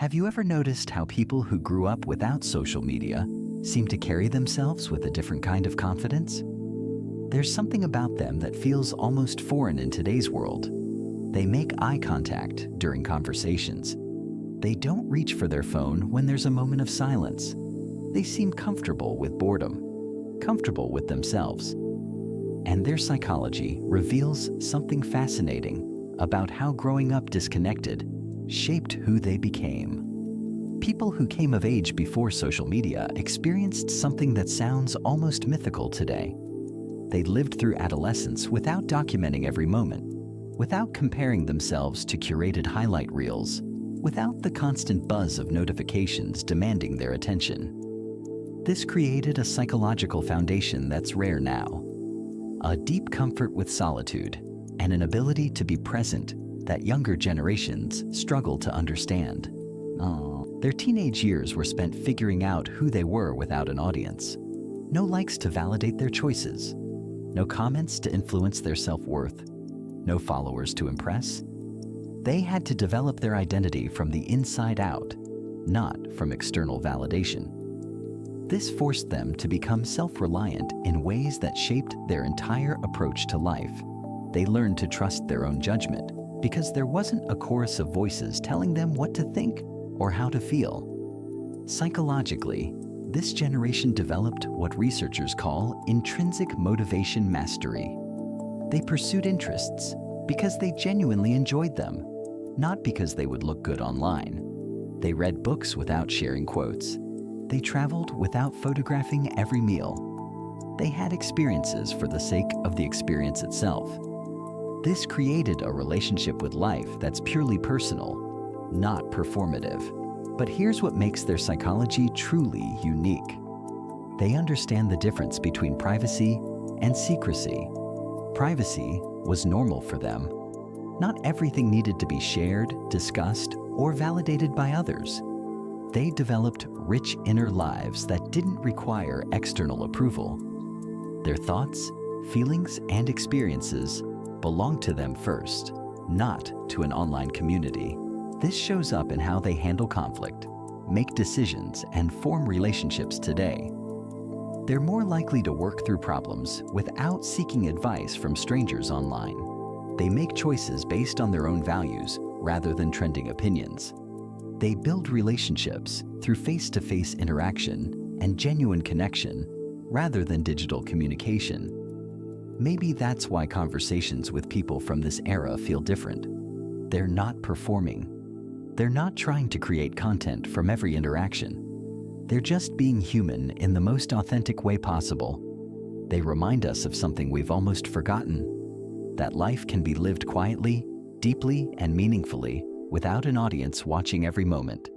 Have you ever noticed how people who grew up without social media seem to carry themselves with a different kind of confidence? There's something about them that feels almost foreign in today's world. They make eye contact during conversations. They don't reach for their phone when there's a moment of silence. They seem comfortable with boredom, comfortable with themselves. And their psychology reveals something fascinating about how growing up disconnected shaped who they became. People who came of age before social media experienced something that sounds almost mythical today. They lived through adolescence without documenting every moment, without comparing themselves to curated highlight reels, without the constant buzz of notifications demanding their attention. This created a psychological foundation that's rare now. A deep comfort with solitude and an ability to be present that younger generations struggle to understand. Their teenage years were spent figuring out who they were without an audience. No likes to validate their choices. No comments to influence their self-worth. No followers to impress. They had to develop their identity from the inside out, not from external validation. This forced them to become self-reliant in ways that shaped their entire approach to life. They learned to trust their own judgment because there wasn't a chorus of voices telling them what to think or how to feel. Psychologically, this generation developed what researchers call intrinsic motivation mastery. They pursued interests because they genuinely enjoyed them, not because they would look good online. They read books without sharing quotes. They traveled without photographing every meal. They had experiences for the sake of the experience itself. This created a relationship with life that's purely personal, not performative. But here's what makes their psychology truly unique. They understand the difference between privacy and secrecy. Privacy was normal for them. Not everything needed to be shared, discussed, or validated by others. They developed rich inner lives that didn't require external approval. Their thoughts, feelings, and experiences belonged to them first, not to an online community. This shows up in how they handle conflict, make decisions, and form relationships today. They're more likely to work through problems without seeking advice from strangers online. They make choices based on their own values rather than trending opinions. They build relationships through face-to-face interaction and genuine connection rather than digital communication. Maybe that's why conversations with people from this era feel different. They're not performing. They're not trying to create content from every interaction. They're just being human in the most authentic way possible. They remind us of something we've almost forgotten, that life can be lived quietly, deeply, and meaningfully without an audience watching every moment.